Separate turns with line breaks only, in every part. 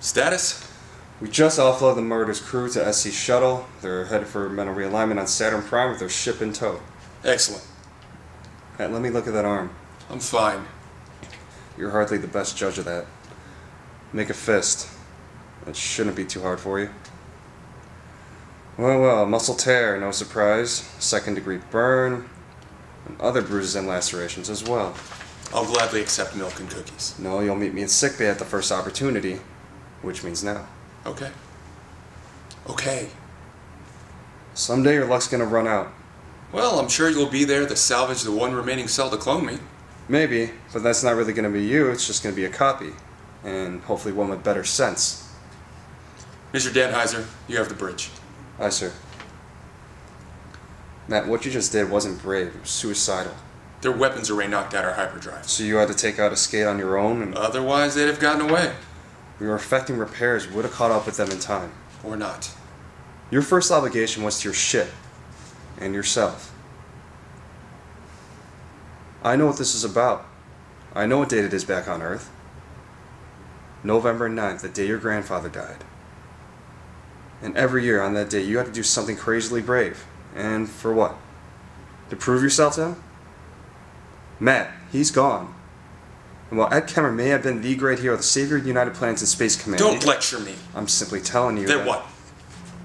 Status?
We just offloaded the murder's crew to SC Shuttle. They're headed for mental realignment on Saturn Prime with their ship in tow.
Excellent.
Let me look at that arm.
I'm fine.
You're hardly the best judge of that. Make a fist. That shouldn't be too hard for you. Well, muscle tear, no surprise. Second-degree burn. And other bruises and lacerations as well.
I'll gladly accept milk and cookies.
No, you'll meet me in sickbay at the first opportunity. Which means now.
Okay. Okay.
Someday your luck's gonna run out.
Well, I'm sure you'll be there to salvage the one remaining cell to clone me.
Maybe, but that's not really gonna be you, it's just gonna be a copy. And hopefully one with better sense.
Mr. Danheiser, you have the bridge.
Aye, sir. Matt, what you just did wasn't brave, it was suicidal.
Their weapons array knocked out our hyperdrive.
So you had to take out a skate on your own and...
Otherwise, they'd have gotten away.
We were effecting repairs, we would have caught up with them in time.
Or not.
Your first obligation was to your ship. And yourself. I know what this is about. I know what date it is back on Earth. November 9th, the day your grandfather died. And every year on that day, you had to do something crazily brave. And for what? To prove yourself to him? Matt, he's gone. And while Ed Kemmer may have been the great hero, the savior of the United Planets and Space Command...
Don't lecture me.
I'm simply telling you
that what?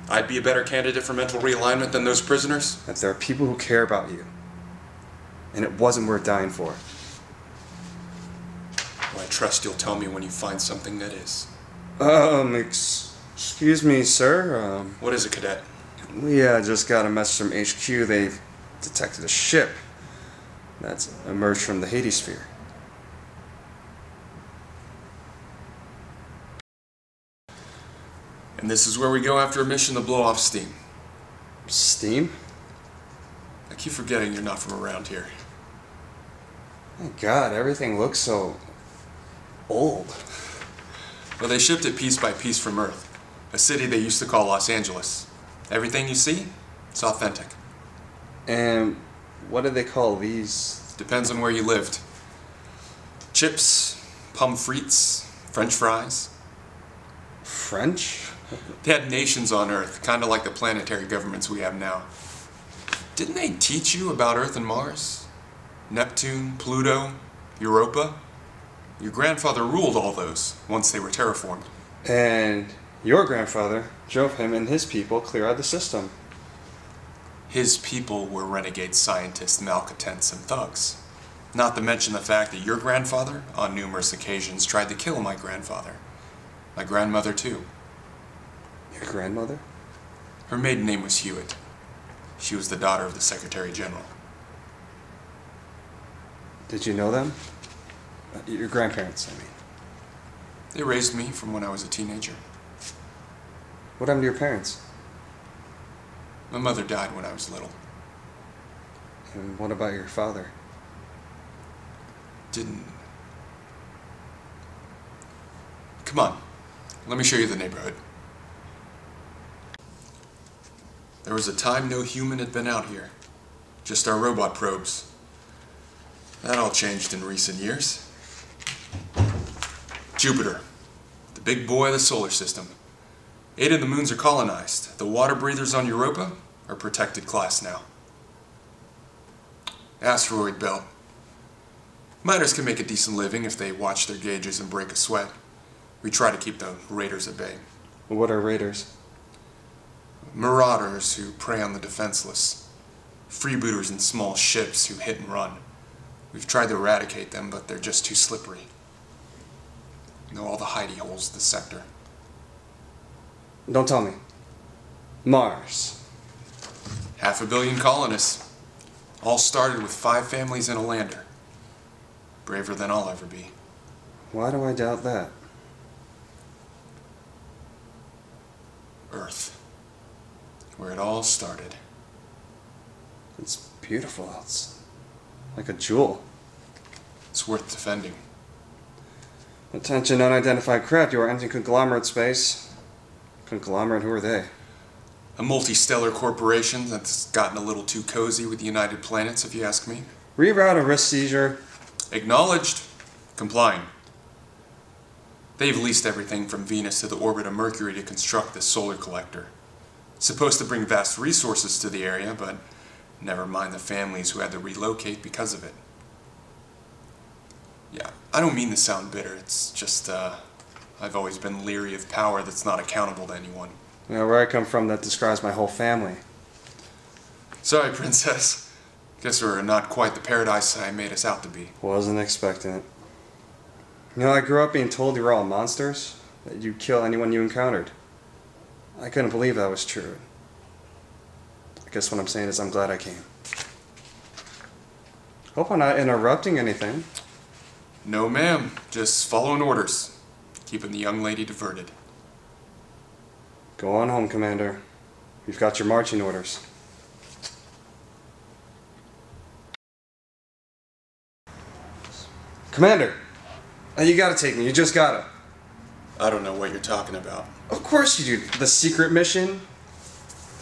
I'd be a better candidate for mental realignment than those prisoners?
That there are people who care about you. And it wasn't worth dying for.
Well, I trust you'll tell me when you find something that is.
Excuse me, sir.
What is it, Cadet?
We just got a message from HQ. They've detected a ship that's emerged from the Hades sphere.
And this is where we go after a mission to blow off steam.
Steam?
I keep forgetting you're not from around here.
Thank God, everything looks so... old.
Well, they shipped it piece by piece from Earth, a city they used to call Los Angeles. Everything you see, it's authentic.
And what do they call these?
Depends on where you lived. Chips, pommes frites, French fries.
French?
They had nations on Earth, kind of like the planetary governments we have now. Didn't they teach you about Earth and Mars? Neptune, Pluto, Europa? Your grandfather ruled all those once they were terraformed.
And your grandfather drove him and his people clear out of the system.
His people were renegade scientists, malcontents, and thugs. Not to mention the fact that your grandfather, on numerous occasions, tried to kill my grandfather. My grandmother, too.
Your grandmother?
Her maiden name was Hewitt. She was the daughter of the Secretary General.
Did you know them? Your grandparents, I mean.
They raised me from when I was a teenager.
What happened to your parents?
My mother died when I was little.
And what about your father?
Didn't... Come on, let me show you the neighborhood. There was a time no human had been out here. Just our robot probes. That all changed in recent years. Jupiter, the big boy of the solar system. 8 of the moons are colonized. The water breathers on Europa are protected class now. Asteroid belt. Miners can make a decent living if they watch their gauges and break a sweat. We try to keep the raiders at bay.
What are raiders?
Marauders who prey on the defenseless. Freebooters in small ships who hit and run. We've tried to eradicate them, but they're just too slippery. You know all the hidey holes of the sector.
Don't tell me. Mars.
500 million colonists. All started with 5 families and a lander. Braver than I'll ever be.
Why do I doubt that?
Earth. Where it all started.
It's beautiful. It's like a jewel.
It's worth defending.
Attention, unidentified craft. You are entering conglomerate space. Conglomerate, who are they?
A multi-stellar corporation that's gotten a little too cozy with the United Planets, if you ask me.
Reroute a risk seizure.
Acknowledged. Complying. They've leased everything from Venus to the orbit of Mercury to construct this solar collector. It's supposed to bring vast resources to the area, but never mind the families who had to relocate because of it. Yeah, I don't mean to sound bitter. It's just, I've always been leery of power that's not accountable to anyone.
You know, where I come from, that describes my whole family.
Sorry, Princess. Guess we're not quite the paradise I made us out to be.
Wasn't expecting it. You know, I grew up being told you were all monsters, that you'd kill anyone you encountered. I couldn't believe that was true. I guess what I'm saying is I'm glad I came. Hope I'm not interrupting anything.
No, ma'am. Just following orders. Keeping the young lady diverted.
Go on home, Commander. You've got your marching orders. Commander! You gotta take me. You just gotta.
I don't know what you're talking about.
Of course you do. The secret mission?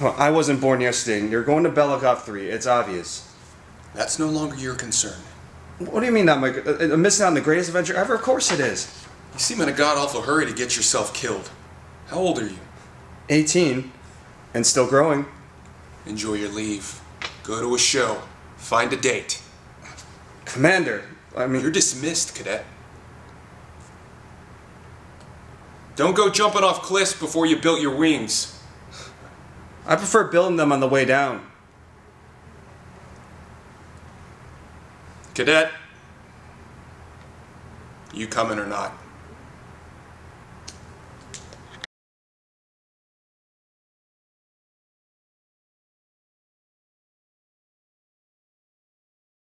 Oh, I wasn't born yesterday. You're going to Belikov 3. It's obvious.
That's no longer your concern.
What do you mean I'm missing out on the greatest adventure ever? Of course it is.
You seem in a god-awful hurry to get yourself killed. How old are you?
18. And still growing.
Enjoy your leave. Go to a show. Find a date.
Commander, I mean...
You're dismissed, cadet. Don't go jumping off cliffs before you built your wings.
I prefer building them on the way down.
Cadet, you coming or not?